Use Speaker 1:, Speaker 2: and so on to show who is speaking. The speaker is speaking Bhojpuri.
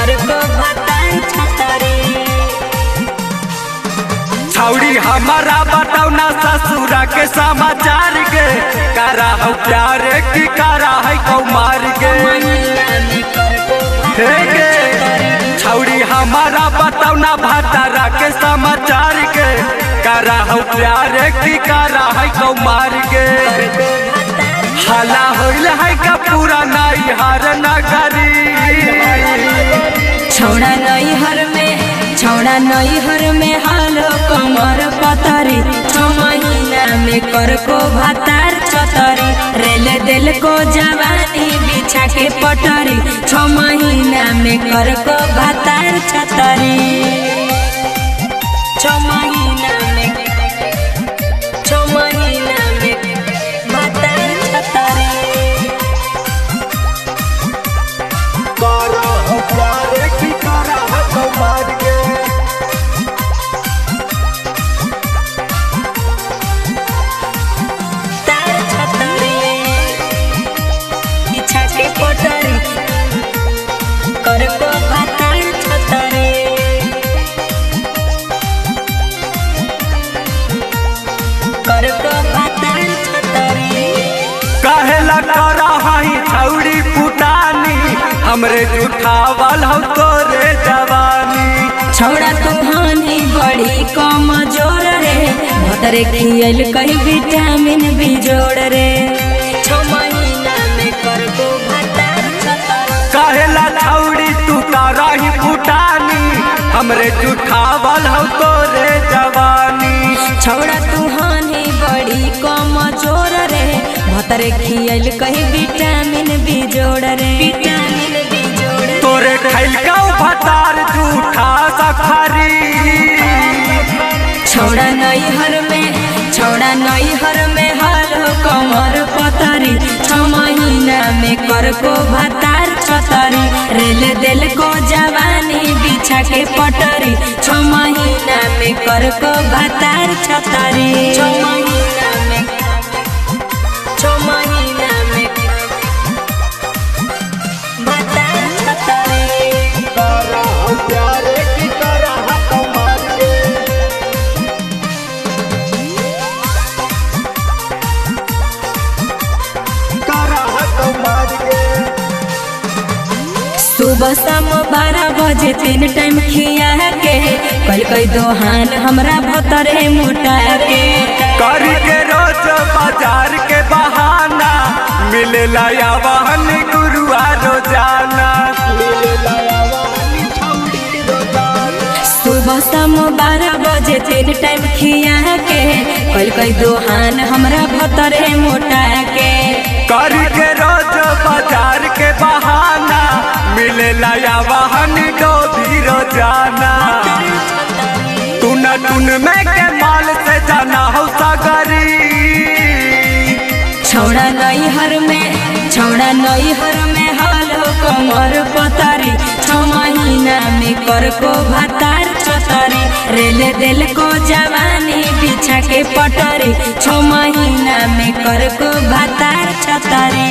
Speaker 1: कर को भतार छतरी।
Speaker 2: छौड़ी हमारा बताओ ना ससुरा के समाचार के करा हो प्यार की करा है कौमार के छौड़ी हमारा बताओ ना भतारा के समाचार के करा हो प्यार की करा है कौमार के हाला होइल है का पूरा नाई हर नगरी।
Speaker 1: छौड़ा नैहर में हालो कमर पतरी 6 महीना में कर को भतार छतरी। रेल दिल को जवानी बिछा के पटरी 6 महीना में कर को भतार छतरी। 6 महीना में भतार छतरी।
Speaker 2: कहेला करा हई छौड़ी पुटानी हमरे जुठावल हो तोरे जवानी।
Speaker 1: छौड़ा तूफानी बड़ी कमजोर रे भतरे खियल कई विटामिन भी जोड़ रे। 6 महीना में कर को भतार छतरी।
Speaker 2: कहेला छौड़ी तू तारा ही पुटानी हमरे जुठावल हो तोरे जवानी।
Speaker 1: छौड़ा तूफानी बड़ी कमजोर रे भतरे खियल कई विटामिन भी जोड़ रे।
Speaker 2: तोरे खैलका भतार जूठा सखरी।
Speaker 1: छौड़ा नैहर में हालो कमर पतरी 6 महीना में कर को भतार छतरी। रेल दिल को जवानी बिछा के पटरी 6 महीना में कर को भतार छतरी। 6 महीना में भतार छतरी। सुबह शाम 12 बजे 3 टाइम खिया के कल कई दोहान हमरा भतरे मोटा के
Speaker 2: कर के रोज बाजार के बहाना मिले लाया वाहन गुरुआ रोजाना।
Speaker 1: सुबह शाम 12 बजे 3 टाइम खिया के कल कई दोहान हमरा भतरे मोटा के
Speaker 2: कर के रोज बाजार के बहाना मिले लाया वाहन डोभी रोजाना। टून में के माल से जाना हो सागरी।
Speaker 1: छौड़ा नैहर में हालो कमर पतरी 6 महीना में कर को भतार छतरी। रेल दिल को जवानी बिछा के पटरी 6 महीना में कर को भतार छतरी।